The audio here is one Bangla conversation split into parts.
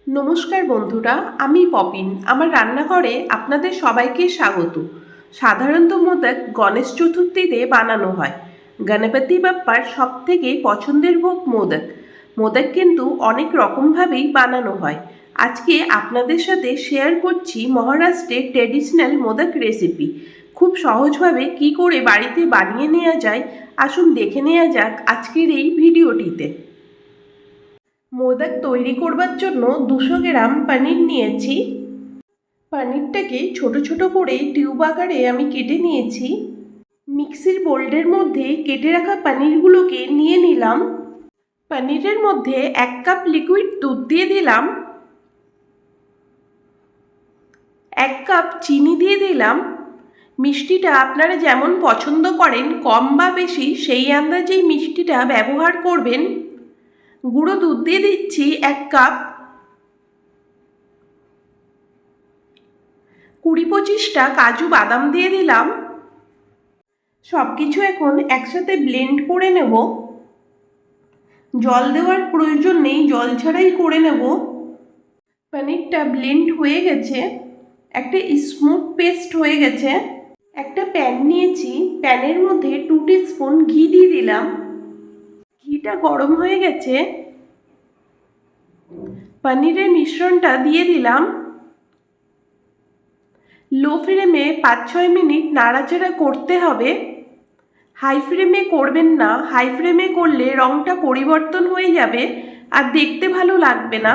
নমস্কার বন্ধুরা, আমি পপিন। আমার রান্নাঘরে আপনাদের সবাইকে স্বাগত। সাধারণত মোদক গণেশ চতুর্থীতে বানানো হয়। গণপতি বাপ্পার সবথেকে পছন্দের ভোগ মোদক। মোদক কিন্তু অনেক রকমভাবেই বানানো হয়। আজকে আপনাদের সাথে শেয়ার করছি মহারাষ্ট্রের ট্র্যাডিশনাল মোদক রেসিপি। খুব সহজভাবে কি করে বাড়িতে বানিয়ে নেওয়া যায়, আসুন দেখে নেওয়া যাক আজকের এই ভিডিওটিতে। মোদক তৈরি করবার জন্য 200 গ্রাম পনির নিয়েছি। পনিরটাকে ছোট ছোট করে টিউব আকারে আমি কেটে নিয়েছি। মিক্সির বোল্ডের মধ্যে কেটে রাখা পনিরগুলোকে নিয়ে নিলাম। পনিরের মধ্যে 1 কাপ লিকুইড দুধ দিয়ে দিলাম। 1 কাপ চিনি দিয়ে দিলাম। মিষ্টিটা আপনারা যেমন পছন্দ করেন, কম বা বেশি সেই আন্দাজেই মিষ্টিটা ব্যবহার করবেন। গুঁড়ো দুধ দিয়ে দিচ্ছি 1 কাপ। 20-25টা কাজু বাদাম দিয়ে দিলাম। সব কিছু এখন একসাথে ব্লেন্ড করে নেব। জল দেওয়ার প্রয়োজন নেই, জল ছাড়াই করে নেব। পনিরটা ব্লেন্ড হয়ে গেছে, একটা স্মুথ পেস্ট হয়ে গেছে। একটা প্যান নিয়েছি, প্যানের মধ্যে 2 টিস্পুন ঘি দিয়ে দিলাম। ঘিটা গরম হয়ে গেছে, পনিরের মিশ্রণটা দিয়ে দিলাম। লো ফ্লেমে 5-6 মিনিট নাড়াচাড়া করতে হবে। হাই ফ্লেমে করবেন না, হাই ফ্লেমে করলে রঙটা পরিবর্তন হয়ে যাবে আর দেখতে ভালো লাগবে না।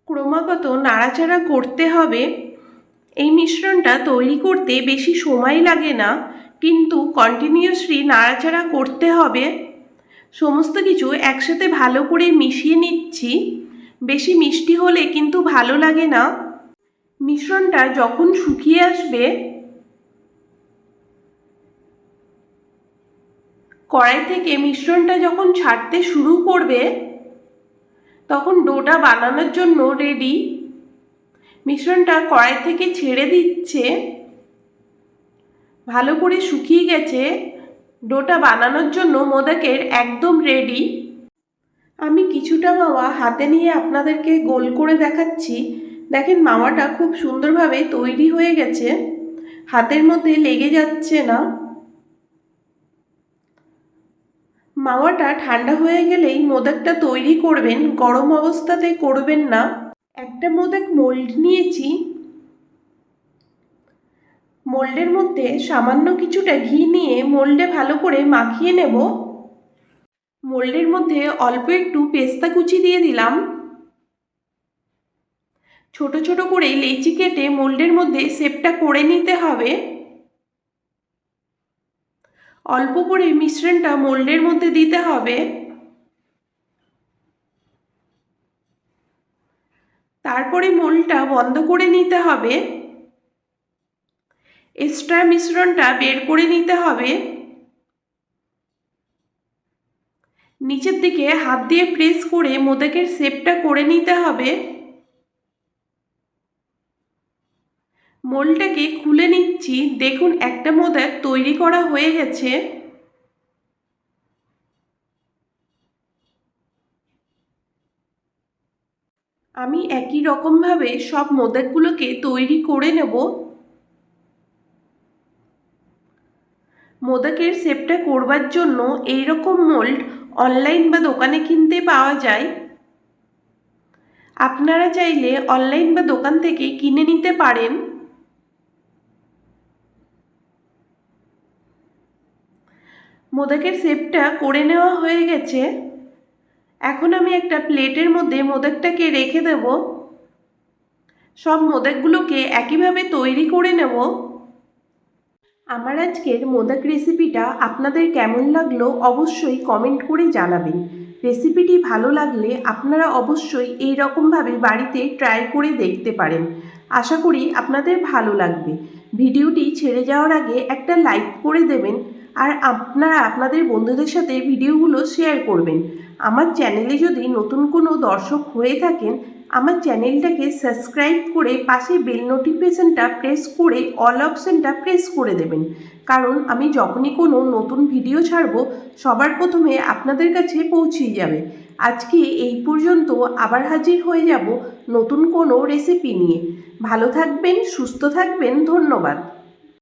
ক্রমাগত নাড়াচাড়া করতে হবে। এই মিশ্রণটা তৈরি করতে বেশি সময় লাগে না, কিন্তু কন্টিনিউয়াসলি নাড়াচাড়া করতে হবে। সমস্ত কিছু একসাথে ভালো করে মিশিয়ে নিচ্ছি। বেশি মিষ্টি হলে কিন্তু ভালো লাগে না। মিশ্রণটা যখন শুকিয়ে আসবে, কড়াই থেকে মিশ্রণটা যখন ছাড়তে শুরু করবে, তখন ডোটা বানানোর জন্য রেডি। মিশ্রণটা কড়াই থেকে ছেড়ে দিচ্ছে, ভালো করে শুকিয়ে গেছে। ডোটা বানানোর জন্য মোদকের একদম রেডি। আমি কিছুটা মাওয়া হাতে নিয়ে আপনাদেরকে গোল করে দেখাচ্ছি। দেখেন, মাওয়াটা খুব সুন্দরভাবে তৈরি হয়ে গেছে, হাতের মধ্যে লেগে যাচ্ছে না। মাওয়াটা ঠান্ডা হয়ে গেলেই মোদকটা তৈরি করবেন, গরম অবস্থাতে করবেন না। একটা মোদক মোল্ড নিয়েছি, মোল্ডের মধ্যে সামান্য কিছুটা ঘি নিয়ে মোল্ডে ভালো করে মাখিয়ে নেব। মোল্ডের মধ্যে অল্প একটু পেস্তা কুচি দিয়ে দিলাম। ছোট ছোট করে লেচি কেটে মোল্ডের মধ্যে শেপটা করে নিতে হবে। অল্প করে মিশ্রণটা মোল্ডের মধ্যে দিতে হবে। তারপরে মোল্ডটা বন্ধ করে নিতে হবে। এক্সট্রা মিশ্রণটা বের করে নিতে হবে। নিচের দিকে হাত দিয়ে প্রেস করে মোদকের শেপটা করে নিতে হবে। মোল্ডটাকে খুলে নিচ্ছি। দেখুন, একটা মোদক তৈরি করা হয়ে গেছে। আমি একই রকমভাবে সব মোদকগুলোকে তৈরি করে নেব। মোদকের শেপটা করবার জন্য এই রকম মোল্ড অনলাইন বা দোকানে কিনতে পাওয়া যায়। আপনারা চাইলে অনলাইন বা দোকান থেকে কিনে নিতে পারেন। মোদকের শেপটা করে নেওয়া হয়ে গেছে। এখন আমি একটা প্লেটের মধ্যে মোদকটাকে রেখে দেব। সব মোদকগুলোকে একইভাবে তৈরি করে নেব। আমার আজকের মোদক রেসিপিটা আপনাদের কেমন লাগলো অবশ্যই কমেন্ট করে জানাবেন। রেসিপিটি ভালো লাগলে আপনারা অবশ্যই এই রকমভাবে বাড়িতে ট্রাই করে দেখতে পারেন। আশা করি আপনাদের ভালো লাগবে। ভিডিওটি ছেড়ে যাওয়ার আগে একটা লাইক করে দেবেন আর আপনারা আপনাদের বন্ধুদের সাথে ভিডিওগুলো শেয়ার করবেন। আমার চ্যানেলে যদি নতুন কোনো দর্শক হয়ে থাকেন, আমার চ্যানেলটাকে সাবস্ক্রাইব করে পাশে বেল নোটিফিকেশনটা প্রেস করে অল অপশানটা প্রেস করে দেবেন, কারণ আমি যখনই কোনো নতুন ভিডিও ছাড়বো সবার প্রথমে আপনাদের কাছে পৌঁছিয়ে যাবে। আজকে এই পর্যন্ত, আবার হাজির হয়ে যাব নতুন কোনো রেসিপি নিয়ে। ভালো থাকবেন, সুস্থ থাকবেন, ধন্যবাদ।